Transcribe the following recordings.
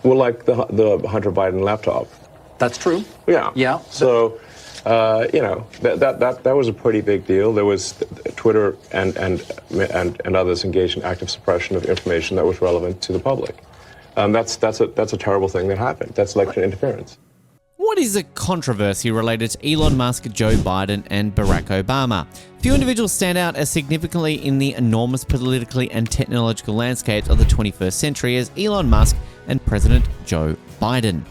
Well, like the Hunter Biden laptop. That's true. Yeah. Yeah. So, that was a pretty big deal. There was Twitter and others engaged in active suppression of information that was relevant to the public. That's a terrible thing that happened. That's election interference. What is a controversy related to Elon Musk, Joe Biden, and Barack Obama? Few individuals stand out as significantly in the enormous politically and technological landscapes of the 21st century as Elon Musk and President Joe Biden.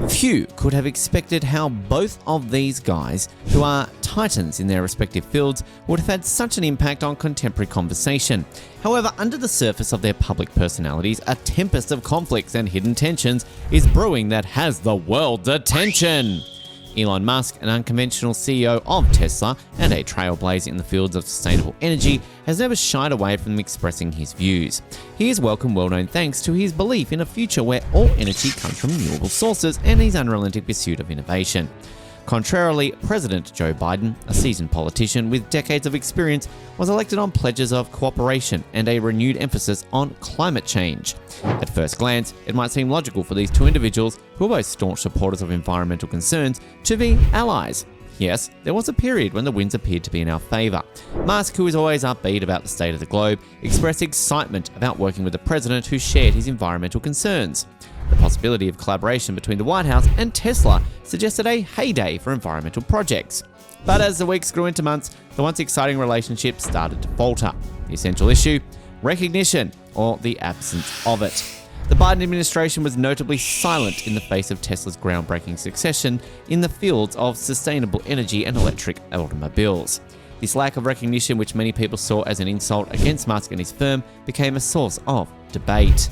Few could have expected how both of these guys, who are titans in their respective fields, would have had such an impact on contemporary conversation. However, under the surface of their public personalities, a tempest of conflicts and hidden tensions is brewing that has the world's attention. Elon Musk, an unconventional CEO of Tesla and a trailblazer in the fields of sustainable energy, has never shied away from expressing his views. He is welcome well-known thanks to his belief in a future where all energy comes from renewable sources and his unrelenting pursuit of innovation. Contrarily, President Joe Biden, a seasoned politician with decades of experience, was elected on pledges of cooperation and a renewed emphasis on climate change. At first glance, it might seem logical for these two individuals, who are both staunch supporters of environmental concerns, to be allies. Yes, there was a period when the winds appeared to be in our favour. Musk, who is always upbeat about the state of the globe, expressed excitement about working with a president who shared his environmental concerns. The possibility of collaboration between the White House and Tesla suggested a heyday for environmental projects. But as the weeks grew into months, the once exciting relationship started to falter. The essential issue? Recognition, or the absence of it. The Biden administration was notably silent in the face of Tesla's groundbreaking succession in the fields of sustainable energy and electric automobiles. This lack of recognition, which many people saw as an insult against Musk and his firm, became a source of debate.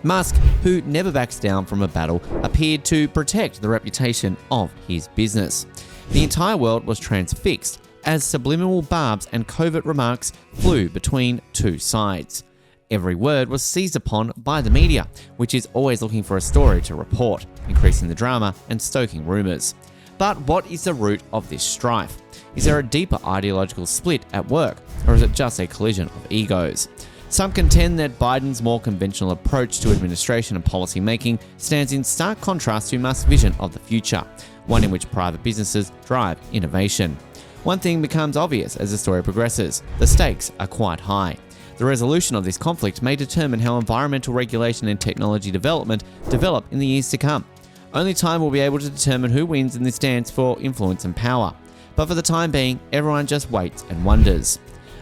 Musk, who never backs down from a battle, appeared to protect the reputation of his business. The entire world was transfixed as subliminal barbs and covert remarks flew between two sides. Every word was seized upon by the media, which is always looking for a story to report, increasing the drama and stoking rumours. But what is the root of this strife? Is there a deeper ideological split at work, or is it just a collision of egos? Some contend that Biden's more conventional approach to administration and policy making stands in stark contrast to Musk's vision of the future, one in which private businesses drive innovation. One thing becomes obvious as the story progresses: the stakes are quite high. The resolution of this conflict may determine how environmental regulation and technology development develop in the years to come. Only time will be able to determine who wins in this dance for influence and power. But for the time being, everyone just waits and wonders.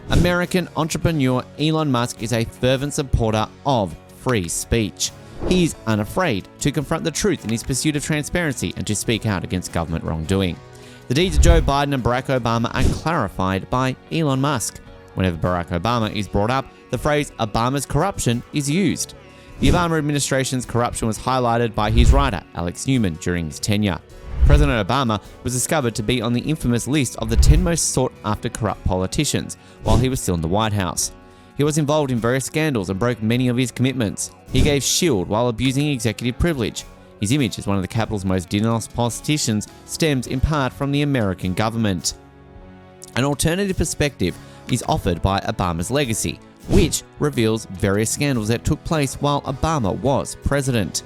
American entrepreneur Elon Musk is a fervent supporter of free speech. He is unafraid to confront the truth in his pursuit of transparency and to speak out against government wrongdoing. The deeds of Joe Biden and Barack Obama are clarified by Elon Musk. Whenever Barack Obama is brought up, the phrase Obama's corruption is used. The Obama administration's corruption was highlighted by his writer, Alex Newman, during his tenure. President Obama was discovered to be on the infamous list of the 10 most sought-after corrupt politicians while he was still in the White House. He was involved in various scandals and broke many of his commitments. He gave shield while abusing executive privilege. His image as one of the capital's most dishonest politicians stems in part from the American government. An alternative perspective is offered by Obama's legacy, which reveals various scandals that took place while Obama was president.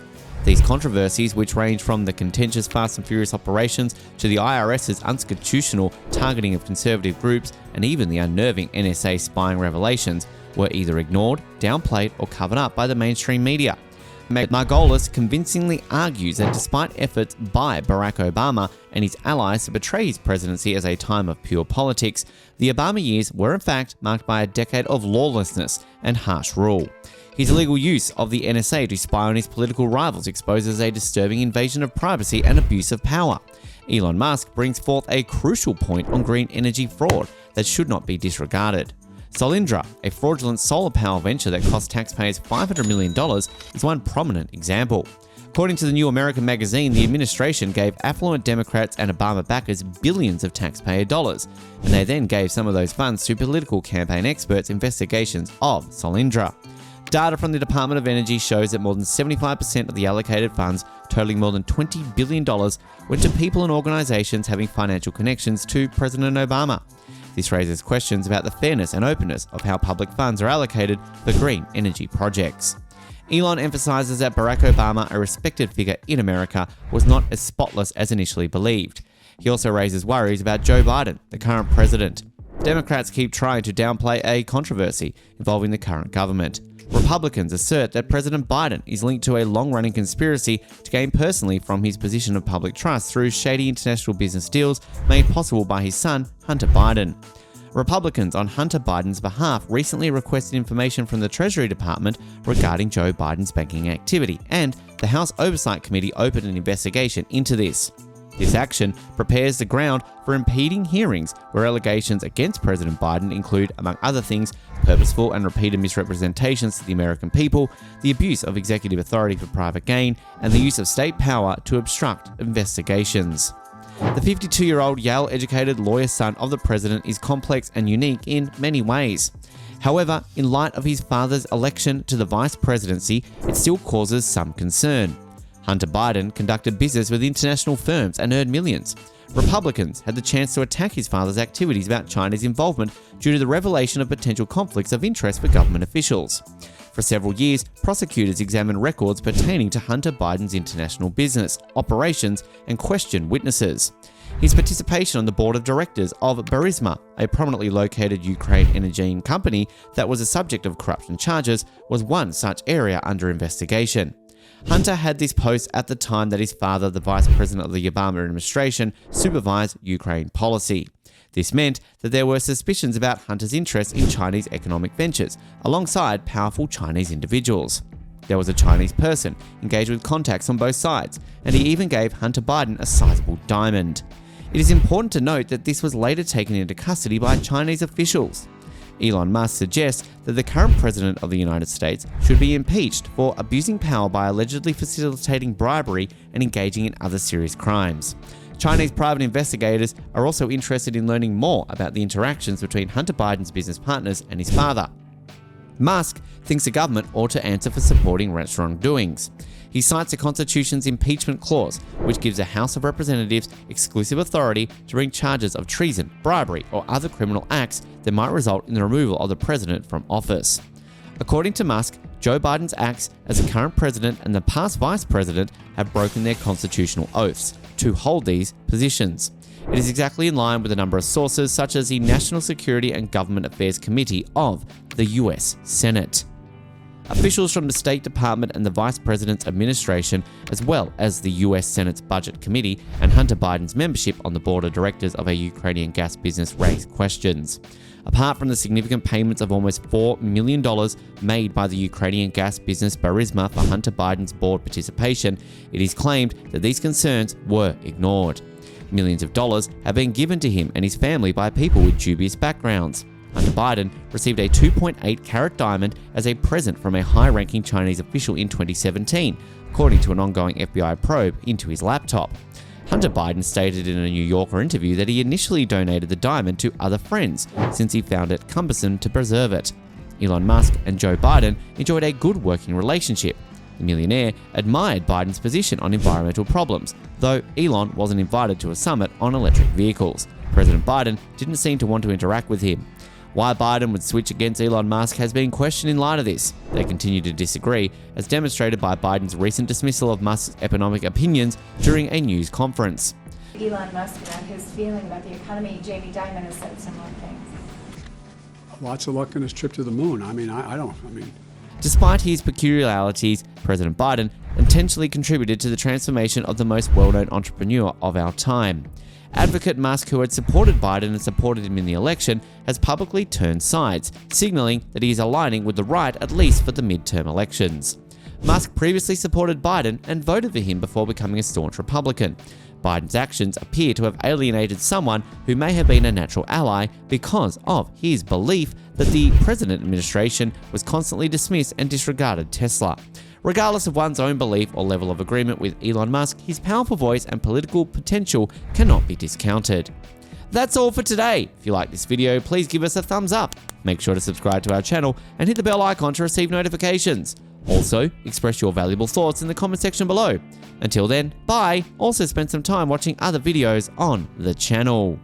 These controversies, which range from the contentious Fast and Furious operations to the IRS's unconstitutional targeting of conservative groups and even the unnerving NSA spying revelations, were either ignored, downplayed, or covered up by the mainstream media. Margolis convincingly argues that despite efforts by Barack Obama and his allies to portray his presidency as a time of pure politics, the Obama years were in fact marked by a decade of lawlessness and harsh rule. His illegal use of the NSA to spy on his political rivals exposes a disturbing invasion of privacy and abuse of power. Elon Musk brings forth a crucial point on green energy fraud that should not be disregarded. Solindra, a fraudulent solar power venture that cost taxpayers $500 million, is one prominent example. According to the New American magazine, the administration gave affluent Democrats and Obama backers billions of taxpayer dollars, and they then gave some of those funds to political campaign experts' investigations of Solindra. Data from the Department of Energy shows that more than 75% of the allocated funds, totaling more than $20 billion, went to people and organizations having financial connections to President Obama. This raises questions about the fairness and openness of how public funds are allocated for green energy projects. Elon emphasizes that Barack Obama, a respected figure in America, was not as spotless as initially believed. He also raises worries about Joe Biden, the current president. Democrats keep trying to downplay a controversy involving the current government. Republicans assert that President Biden is linked to a long-running conspiracy to gain personally from his position of public trust through shady international business deals made possible by his son, Hunter Biden. Republicans on Hunter Biden's behalf recently requested information from the Treasury Department regarding Joe Biden's banking activity, and the House Oversight Committee opened an investigation into this. This action prepares the ground for impeding hearings where allegations against President Biden include, among other things, purposeful and repeated misrepresentations to the American people, the abuse of executive authority for private gain, and the use of state power to obstruct investigations. The 52-year-old Yale-educated lawyer son of the president is complex and unique in many ways. However, in light of his father's election to the vice presidency, it still causes some concern. Hunter Biden conducted business with international firms and earned millions. Republicans had the chance to attack his father's activities about China's involvement due to the revelation of potential conflicts of interest for government officials. For several years, prosecutors examined records pertaining to Hunter Biden's international business, operations, and questioned witnesses. His participation on the board of directors of Burisma, a prominently located Ukraine energy company that was a subject of corruption charges, was one such area under investigation. Hunter had this post at the time that his father, the vice president of the Obama administration, supervised Ukraine policy. This meant that there were suspicions about Hunter's interest in Chinese economic ventures, alongside powerful Chinese individuals. There was a Chinese person engaged with contacts on both sides, and he even gave Hunter Biden a sizable diamond. It is important to note that this was later taken into custody by Chinese officials. Elon Musk suggests that the current president of the United States should be impeached for abusing power by allegedly facilitating bribery and engaging in other serious crimes. Chinese private investigators are also interested in learning more about the interactions between Hunter Biden's business partners and his father. Musk thinks the government ought to answer for supporting wrongdoings. He cites the Constitution's impeachment clause, which gives the House of Representatives exclusive authority to bring charges of treason, bribery, or other criminal acts that might result in the removal of the president from office. According to Musk, Joe Biden's acts as the current president and the past vice president have broken their constitutional oaths to hold these positions. It is exactly in line with a number of sources, such as the National Security and Government Affairs Committee of the US Senate. Officials from the State Department and the Vice President's administration, as well as the US Senate's Budget Committee and Hunter Biden's membership on the board of directors of a Ukrainian gas business, raised questions. Apart from the significant payments of almost $4 million made by the Ukrainian gas business Burisma for Hunter Biden's board participation, it is claimed that these concerns were ignored. Millions of dollars have been given to him and his family by people with dubious backgrounds. Hunter Biden received a 2.8-carat diamond as a present from a high-ranking Chinese official in 2017, according to an ongoing FBI probe into his laptop. Hunter Biden stated in a New Yorker interview that he initially donated the diamond to other friends, since he found it cumbersome to preserve it. Elon Musk and Joe Biden enjoyed a good working relationship. The millionaire admired Biden's position on environmental problems, though Elon wasn't invited to a summit on electric vehicles. President Biden didn't seem to want to interact with him. Why Biden would switch against Elon Musk has been questioned in light of this. They continue to disagree, as demonstrated by Biden's recent dismissal of Musk's economic opinions during a news conference. Elon Musk and his feeling about the economy, Jamie Dimon has said similar things. Lots of luck on his trip to the moon. Despite his peculiarities, President Biden intentionally contributed to the transformation of the most well-known entrepreneur of our time. Advocate Musk, who had supported Biden and supported him in the election, has publicly turned sides, signaling that he is aligning with the right at least for the midterm elections. Musk previously supported Biden and voted for him before becoming a staunch Republican. Biden's actions appear to have alienated someone who may have been a natural ally because of his belief that the president administration was constantly dismissed and disregarded Tesla. Regardless of one's own belief or level of agreement with Elon Musk, his powerful voice and political potential cannot be discounted. That's all for today. If you like this video, please give us a thumbs up. Make sure to subscribe to our channel and hit the bell icon to receive notifications. Also, express your valuable thoughts in the comment section below. Until then, bye. Also spend some time watching other videos on the channel.